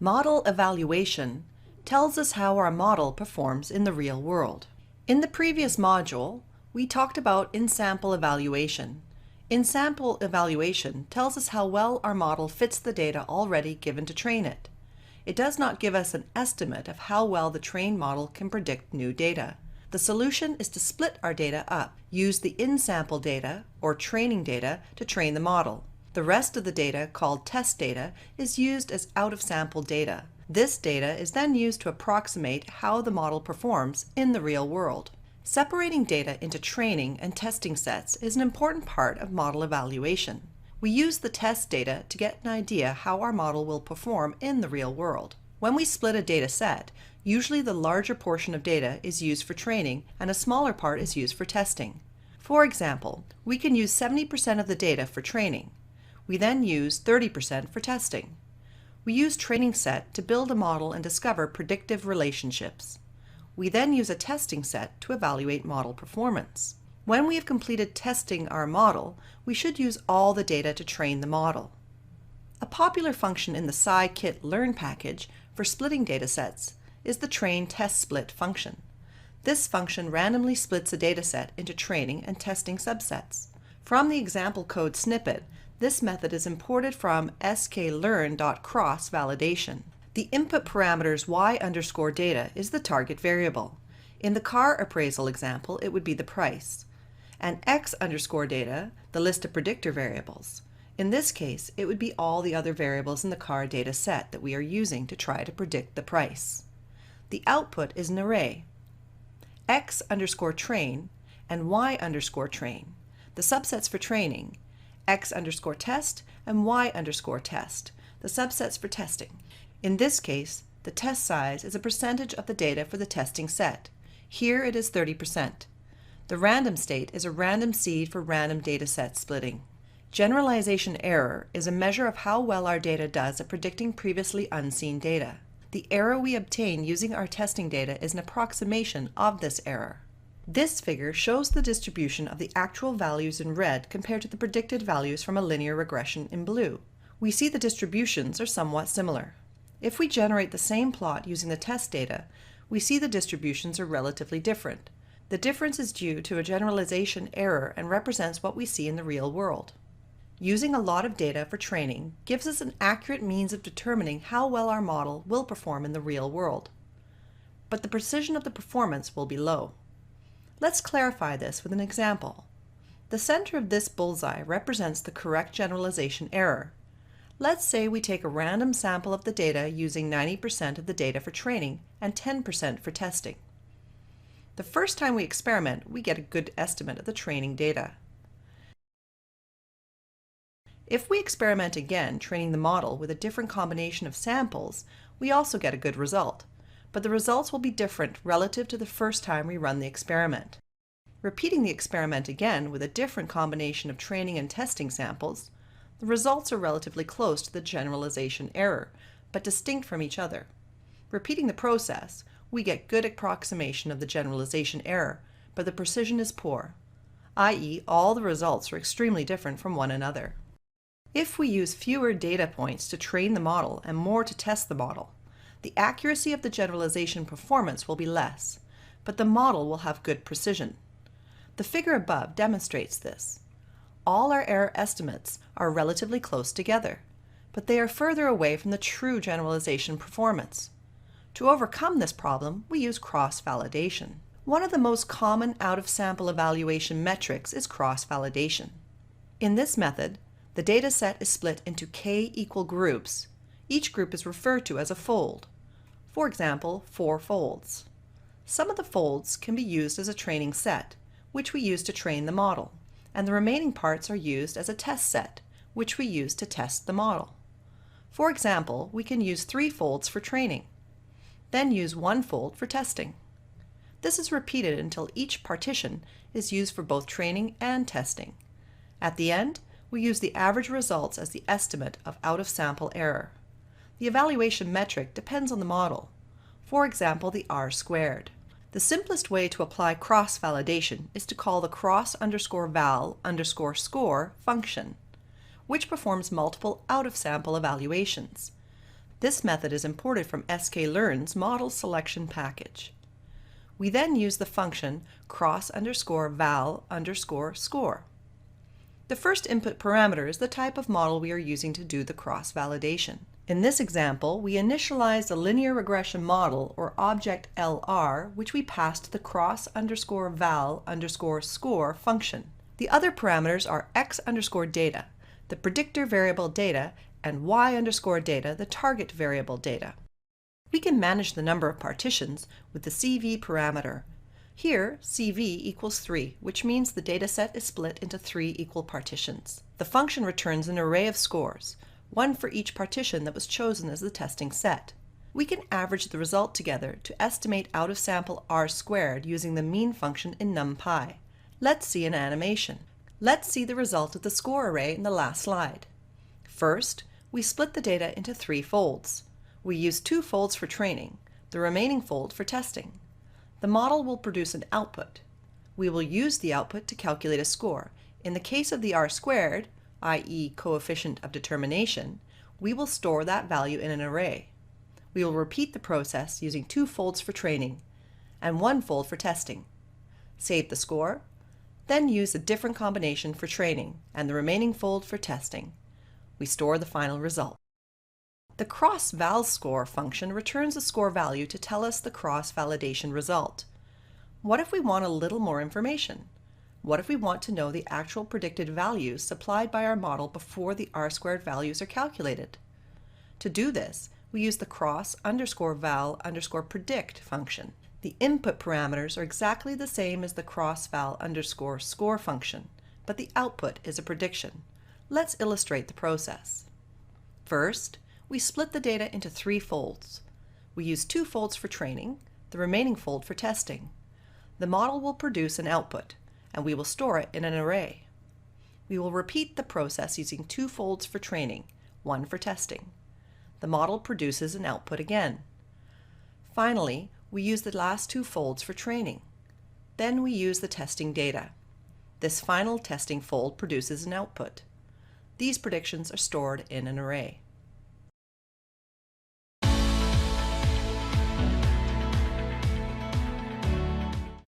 Model evaluation tells us how our model performs in the real world. In the previous module, we talked about in-sample evaluation. In-sample evaluation tells us how well our model fits the data already given to train it. It does not give us an estimate of how well the trained model can predict new data. The solution is to split our data up, use the in-sample data, or training data, to train the model. The rest of the data, called test data, is used as out-of-sample data. This data is then used to approximate how the model performs in the real world. Separating data into training and testing sets is an important part of model evaluation. We use the test data to get an idea how our model will perform in the real world. When we split a data set, usually the larger portion of data is used for training and a smaller part is used for testing. For example, we can use 70% of the data for training. We then use 30% for testing. We use training set to build a model and discover predictive relationships. We then use a testing set to evaluate model performance. When we have completed testing our model, we should use all the data to train the model. A popular function in the scikit-learn package for splitting datasets is the train-test-split function. This function randomly splits a dataset into training and testing subsets. From the example code snippet, this method is imported from scikit-learn.cross validation. The input parameters y_data is the target variable. In the car appraisal example, it would be the price. And x_data, the list of predictor variables. In this case, it would be all the other variables in the car data set that we are using to try to predict the price. The output is an array, x_train and y_train. The subsets for training, x_test and y_test, the subsets for testing. In this case, the test size is a percentage of the data for the testing set. Here it is 30%. The random state is a random seed for random data set splitting. Generalization error is a measure of how well our data does at predicting previously unseen data. The error we obtain using our testing data is an approximation of this error. This figure shows the distribution of the actual values in red compared to the predicted values from a linear regression in blue. We see the distributions are somewhat similar. If we generate the same plot using the test data, we see the distributions are relatively different. The difference is due to a generalization error and represents what we see in the real world. Using a lot of data for training gives us an accurate means of determining how well our model will perform in the real world. But the precision of the performance will be low. Let's clarify this with an example. The center of this bullseye represents the correct generalization error. Let's say we take a random sample of the data using 90% of the data for training and 10% for testing. The first time we experiment, we get a good estimate of the training data. If we experiment again, training the model with a different combination of samples, we also get a good result. But the results will be different relative to the first time we run the experiment. Repeating the experiment again with a different combination of training and testing samples, the results are relatively close to the generalization error, but distinct from each other. Repeating the process, we get good approximation of the generalization error, but the precision is poor, i.e., all the results are extremely different from one another. If we use fewer data points to train the model and more to test the model, the accuracy of the generalization performance will be less, but the model will have good precision. The figure above demonstrates this. All our error estimates are relatively close together, but they are further away from the true generalization performance. To overcome this problem, we use cross-validation. One of the most common out-of-sample evaluation metrics is cross-validation. In this method, the data set is split into k equal groups. Each group is referred to as a fold. For example, 4 folds. Some of the folds can be used as a training set, which we use to train the model, and the remaining parts are used as a test set, which we use to test the model. For example, we can use 3 folds for training, then use 1 fold for testing. This is repeated until each partition is used for both training and testing. At the end, we use the average results as the estimate of out-of-sample error. The evaluation metric depends on the model. For example, the R-squared. The simplest way to apply cross-validation is to call the cross_val_score function, which performs multiple out-of-sample evaluations. This method is imported from scikit-learn's model selection package. We then use the function cross_val_score. The first input parameter is the type of model we are using to do the cross-validation. In this example, we initialized a linear regression model, or object LR, which we passed the cross_val_score function. The other parameters are x_data, the predictor variable data, and y_data, the target variable data. We can manage the number of partitions with the CV parameter. Here, CV equals 3, which means the dataset is split into 3 equal partitions. The function returns an array of scores, one for each partition that was chosen as the testing set. We can average the result together to estimate out-of-sample r² using the mean function in NumPy. Let's see an animation. Let's see the result of the score array in the last slide. First, we split the data into 3 folds. We use 2 folds for training, the remaining fold for testing. The model will produce an output. We will use the output to calculate a score. In the case of the r², i.e. coefficient of determination, we will store that value in an array. We will repeat the process using 2 folds for training and 1 fold for testing. Save the score, then use a different combination for training and the remaining fold for testing. We store the final result. The cross-val_score function returns a score value to tell us the cross-validation result. What if we want a little more information? What if we want to know the actual predicted values supplied by our model before the r² values are calculated? To do this, we use the cross_val_predict function. The input parameters are exactly the same as the cross-val_score function, but the output is a prediction. Let's illustrate the process. First, we split the data into 3 folds. We use 2 folds for training, the remaining fold for testing. The model will produce an output, and we will store it in an array. We will repeat the process using 2 folds for training, 1 for testing. The model produces an output again. Finally, we use the last 2 folds for training. Then we use the testing data. This final testing fold produces an output. These predictions are stored in an array.